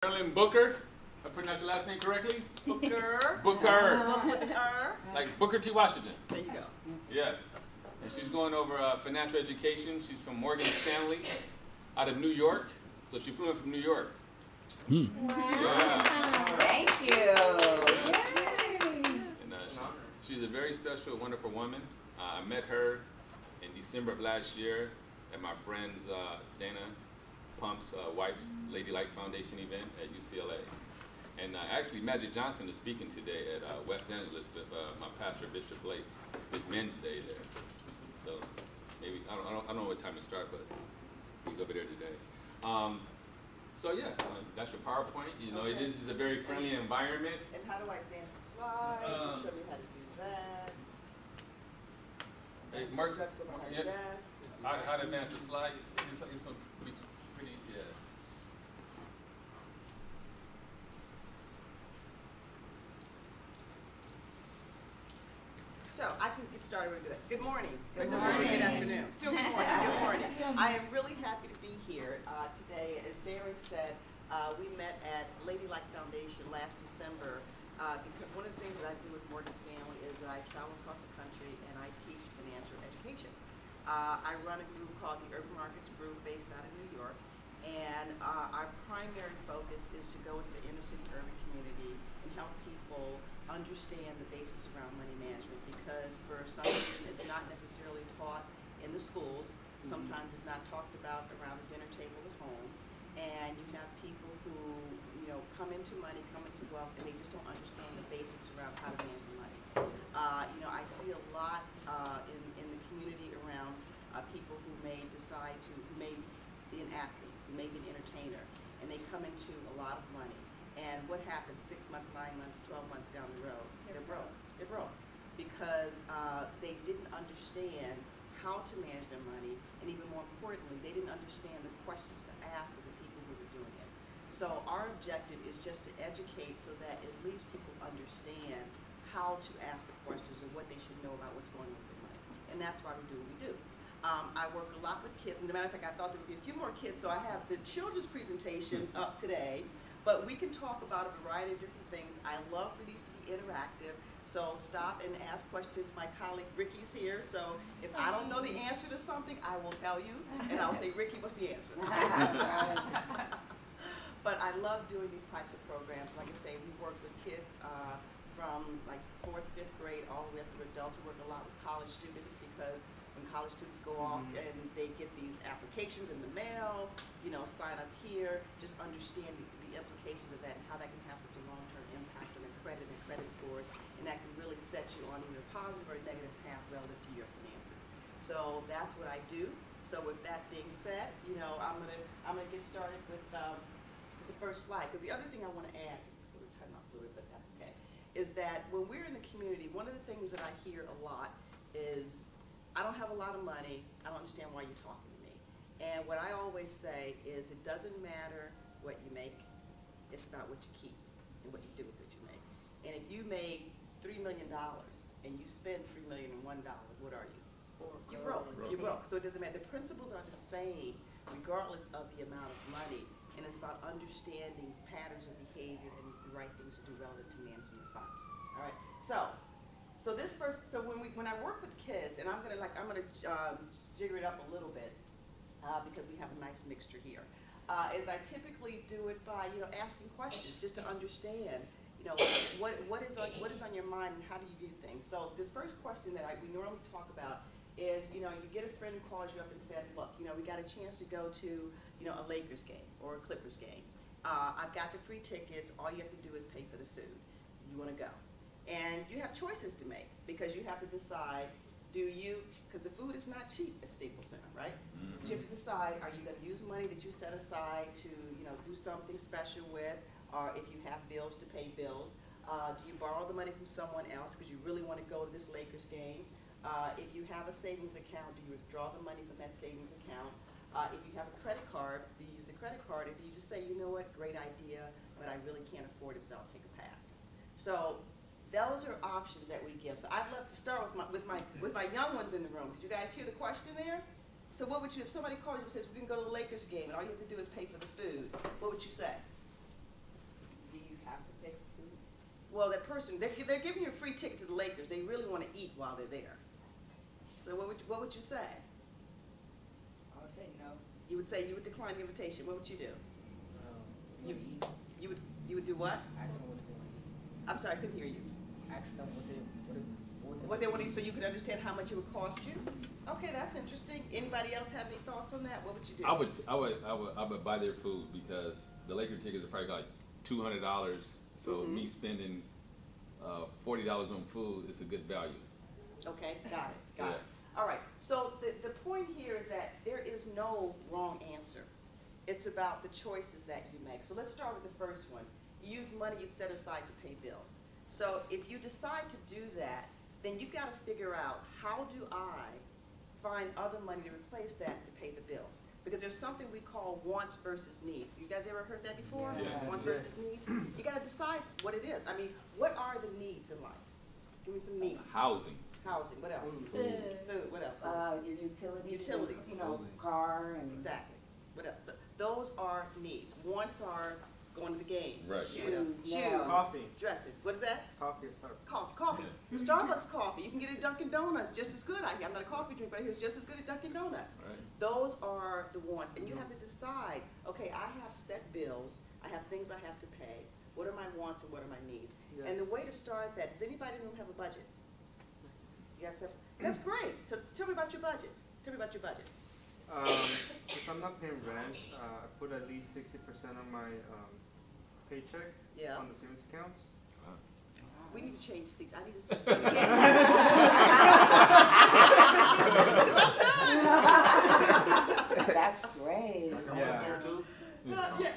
Marilyn Booker. I pronounced your last name correctly? Booker. Booker. Book with an R. Like Booker T. Washington. There you go. Yes. And she's going over financial education. She's from Morgan Stanley out of New York. So she flew in from New York. Wow. Yeah. Thank you. Yeah. And, she's a very special, wonderful woman. I met her in December of last year at my friend's Dana Pump's wife's Ladylike Foundation event at UCLA. And actually, Magic Johnson is speaking today at West Angeles with my pastor, Bishop Blake. It's Men's Day there. So maybe, I don't know what time to start, but he's over there today. So yes, that's your PowerPoint. You know, Okay. it is a very friendly environment. And how do I advance the slides? Show me how to do that. Hey, Mark, You have to behind yeah, your desk. how to advance the slide? It's going to be pretty, yeah. So I can get started with that. Good morning. Good Good morning. afternoon. Still good morning. Good morning. I am really happy to be here today. As Barry said, we met at Ladylike Foundation last December because one of the things that I do with Morgan Stanley is that I travel across the country and I teach financial education. I run a group called the Urban Markets Group based out of New York, and our primary focus is to go into the inner city urban community and help people understand the basics around money management, because for some reason it's not necessarily taught in the schools. Sometimes it's not talked about around the dinner table at home, and you have people who come into money, come into wealth, and they just don't understand the basics around how to manage the money. I see a lot in the community around people who may decide to, who may be an athlete, who may be an entertainer, and they come into a lot of money. And what happens 6 months, 9 months, 12 months down the road? They're broke. They're broke because they didn't understand how to manage their money, and even more importantly, they didn't understand the questions to ask of the people who were doing it. So our objective is just to educate so that at least people understand how to ask the questions and what they should know about what's going on with their money. And that's why we do what we do. I work a lot with kids, and as a matter of fact, I thought there would be a few more kids, so I have the children's presentation up today. But we can talk about a variety of different things. I love for these to be interactive, so stop and ask questions. My colleague Ricky's here, so if I don't know the answer to something, I will tell you, and I'll say, Ricky, what's the answer? But I love doing these types of programs. Like I say, we work with kids from like 4th, 5th grade all the way up to adults. We work a lot with college students because when college students go off and they get these applications in the mail, sign up here, just understand the implications of that and how that can have such a long-term impact on their credit and credit scores, and that can really set you on either a positive or a negative path relative to your finances. So that's what I do. So with that being said, I'm gonna get started with the first slide, because the other thing I want to add, we're cutting off fluid, but that's okay, is that when we're in the community, one of the things that I hear a lot is, I don't have a lot of money, I don't understand why you're talking to me. And what I always say is, it doesn't matter what you make, it's about what you keep and what you do with what you make. And if you made $3 million and you spend $3,001, what are you? You're broke. You're broke. So it doesn't matter. The principles are the same regardless of the amount of money. And it's about understanding patterns of behavior and the right things to do relative to managing your funds. All right. So this first. So when I work with kids, and I'm gonna jigger it up a little bit because we have a nice mixture here. Is I typically do it by asking questions just to understand what is on your mind and how do you do things. So this first question that we normally talk about is you get a friend who calls you up and says, look, we got a chance to go to a Lakers game or a Clippers game. I've got the free tickets. All you have to do is pay for the food. You want to go, and you have choices to make because you have to decide. Because the food is not cheap at Staples Center, right? Mm-hmm. So you have to decide, are you going to use money that you set aside to, do something special with, or if you have bills to pay bills, do you borrow the money from someone else because you really want to go to this Lakers game? If you have a savings account, do you withdraw the money from that savings account? If you have a credit card, do you use the credit card? If you just say, you know what, great idea, but I really can't afford it, so I'll take a pass. So those are options that we give. So I'd love to start with my young ones in the room. Did you guys hear the question there? So what would you, if somebody called you and says, we can go to the Lakers game and all you have to do is pay for the food, what would you say? Well, that person, they're giving you a free ticket to the Lakers. They really want to eat while they're there. So what would you say? I would say no. You would say you would decline the invitation. What would you do? You eat. You would do what? Ask them what they want to eat. I'm sorry, I couldn't hear you. Ask them what What they want to eat, so you could understand how much it would cost you. Okay, that's interesting. Anybody else have any thoughts on that? What would you do? I would buy their food because the Laker tickets are probably like $200. So me spending $40 on food is a good value. Okay, got it. All right, so the point here is that there is no wrong answer. It's about the choices that you make. So let's start with the first one. You use money you've set aside to pay bills. So if you decide to do that, then you've got to figure out, how do I find other money to replace that to pay the bills? Because there's something we call wants versus needs. You guys ever heard that before? Yes. Wants versus needs? You got to decide what it is. I mean, what are the needs in life? Give me some needs. Housing. Housing, what else? Food. What else? Your utilities. Utilities. You know, car and. Exactly. What else? Those are needs. Wants are going to the game. Right. Shoes, Shoes. nails. Coffee. Dressing. What is that? Coffee or Starbucks. Coffee. Starbucks coffee. You can get it at Dunkin' Donuts just as good. I'm not a coffee drinker, but I hear it's just as good at Dunkin' Donuts. Right. Those are the wants. And you have to decide, okay, I have set bills. I have things I have to pay. What are my wants and what are my needs? Yes. And the way to start that, does anybody in the room have a budget? You guys have, that's great. So tell me about your budgets. Tell me about your budget. If I'm not paying rent, I put at least 60% of my paycheck Yeah. on the savings account. We need to change seats. I need to see. That's great. Like I Yeah. went there too. Yeah,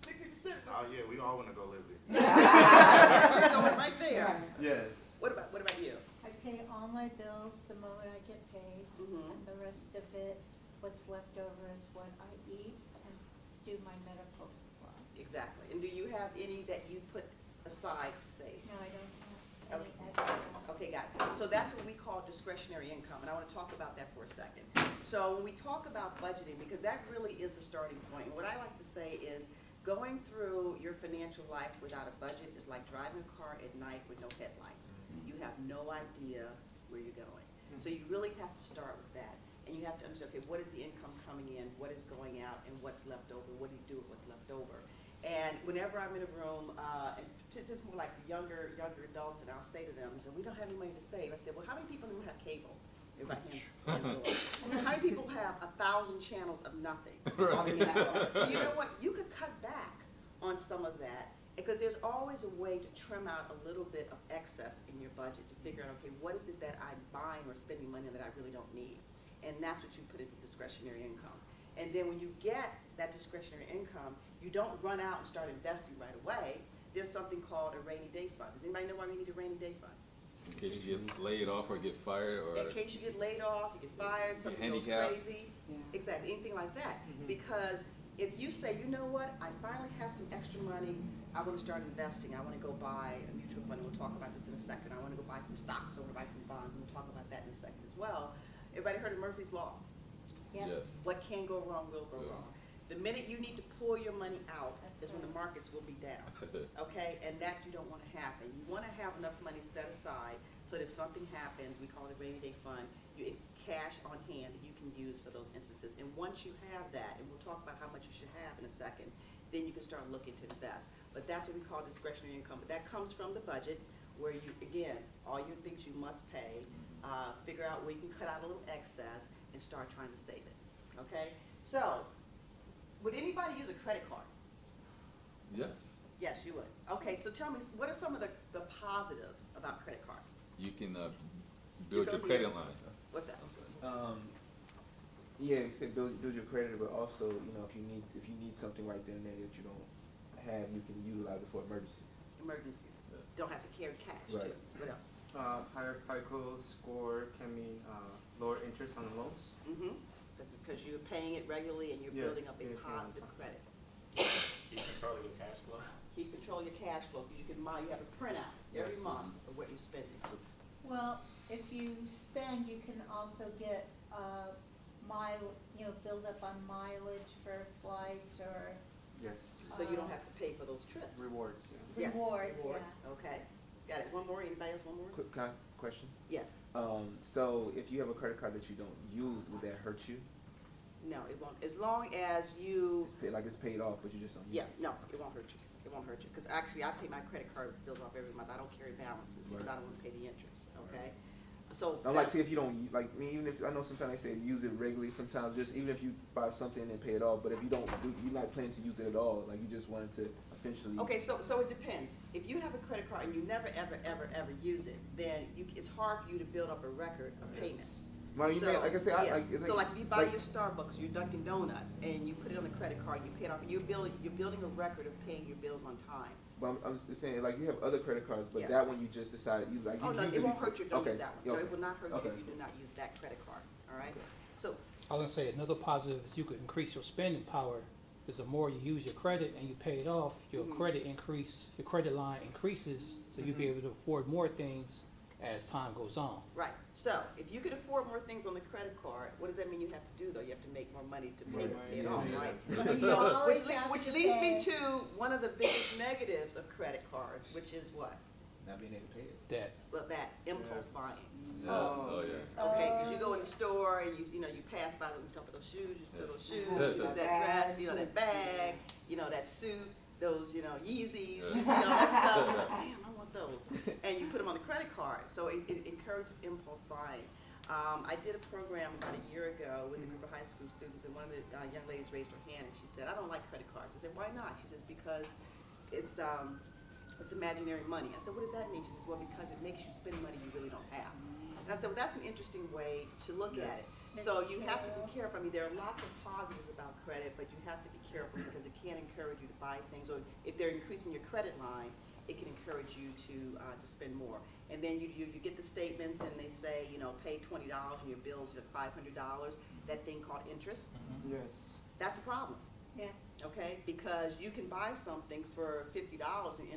60%. Oh yeah, we all want to go live there. You're going right there. Yes. What about you? I pay all my bills the moment I get paid, Mhm. and the rest of it, what's left over is what I eat and do my medical supply. Exactly. And do you have any that you put aside to save? No, I don't have any Okay. extra. Okay, got it. So that's what we call discretionary income, and I want to talk about that for a second. So when we talk about budgeting, because that really is the starting point, and what I like to say is going through your financial life without a budget is like driving a car at night with no headlights. You have no idea where you're going. So you really have to start with that. And you have to understand, okay, what is the income coming in, what is going out, and what's left over, what do you do with what's left over? And whenever I'm in a room, and it's just more like younger adults, and I'll say to them, I say, we don't have any money to save. I said, well, how many people in the room have cable? Everybody hands low. How many people have 1,000 channels of nothing? All they need to know? So you know what? You could cut back on some of that, because there's always a way to trim out a little bit of excess in your budget to figure out, okay, what is it that I'm buying or spending money on that I really don't need? And that's what you put into discretionary income. And then when you get that discretionary income, you don't run out and start investing right away. There's something called a rainy day fund. Does anybody know why we need a rainy day fund? In case you get laid off or get fired or. In case you get laid off, you get fired, something goes handicapped. crazy. Yeah. Exactly, anything like that. Because if you say, you know what, I finally have some extra money, I want to start investing. I want to go buy a mutual fund, and we'll talk about this in a second. I want to go buy some stocks, I want to buy some bonds, and we'll talk about that in a second as well. Everybody heard of Murphy's Law? Yes. Yes. What can go wrong will go Will. wrong. The minute you need to pull your money out is when the markets will be down, okay? And that you don't want to happen. You want to have enough money set aside so that if something happens, we call it a rainy day fund, it's cash on hand that you can use for those instances. And once you have that, and we'll talk about how much you should have in a second, then you can start looking to invest. But that's what we call discretionary income. But that comes from the budget, where you, again, all your things you must pay, figure out where you can cut out a little excess and start trying to save it, okay? So, would anybody use a credit card? Yes. Yes, you would. Okay, so tell me, what are some of the positives about credit cards? You can build You your go credit here. line. What's that? Yeah, you said build your credit, but also, you know, if you need something right then and there that you don't have, you can utilize it for emergencies. Emergencies. Yeah. Don't have to carry cash, too. Right. What else? Higher FICO score can mean lower interest on the loans. Mm-hmm. This is because you're paying it regularly and you're Yes, building up a yeah, positive yeah. credit. Keep control of your cash flow. Keep control of your cash flow, because you have a printout every Yes. month of what you're spending. Well, if you spend, you can also get build up on mileage for flights or, Yes. So you don't have to pay for those trips. Rewards, yeah. Yes, Rewards, rewards. yeah. Okay, got it. One more, anybody else, one more? Quick question. Yes. So if you have a credit card that you don't use, would that hurt you? No, it won't, as long as you, It's paid off, but you just don't use yeah, it. no, it won't hurt you. It won't hurt you, because actually I pay my credit card bills off every month. I don't carry balances because I Right. don't want to pay the interest, okay? So. I'm like, see if you don't, like, I mean, even if, I know sometimes they say use it regularly, sometimes just, even if you buy something and pay it off, but if you don't do, you're not planning to use it at all, like, you just wanted to eventually. Okay, so it depends. If you have a credit card and you never, ever use it, then it's hard for you to build up a record of payments. Well, you may, like I say, Yeah. it's So like if you buy your Starbucks, your Dunkin' Donuts, and you put it on the credit card, you pay it off, you're building a record of paying your bills on time. But I'm just saying, like, you have other credit cards, but Yeah. that one you just decided, you, like, you Oh, no, use it won't before- hurt you, don't okay, use that one. yeah, No, okay. it will not hurt you Okay. if you do not use that credit card, all right? So, I was gonna say another positive is you could increase your spending power. Because the more you use your credit and you pay it off, your Mhm. your credit line increases, so you'll be able to afford more things as time goes on. right, so if you could afford more things on the credit card, what does that mean you have to do though? You have to make more money to pay Right. it off, Yeah. right? You So, always have which to leads me pay. to one of the biggest negatives of credit cards, which is what? Not being able to pay it. That Well, that impulse Yeah. buying. Oh, yeah. Okay, because you go in the store and you pass by, we talk about those shoes, you steal those shoes, Yeah. you use that dress, that bag, that suit, those, Yeezys, Yeah. you see all that stuff, you're like, damn, I want those. And you put them on the credit card, so it encourages impulse buying. I did a program about a year ago with a group of high school students, and one of the young ladies raised her hand and she said, I don't like credit cards. I said, why not? She says, because it's imaginary money. I said, what does that mean? She says, well, because it makes you spend money you really don't have. And I said, well, that's an interesting way to look at it. So you have to be careful. I mean, there are lots of positives about credit, but you have to be careful because it can encourage you to buy things. Or if they're increasing your credit line, it can encourage you to spend more. And then you get the statements and they say, pay $20 and your bill's $500. That thing called interest. Yes. That's a problem. Yeah. Okay, because you can buy something for $50 and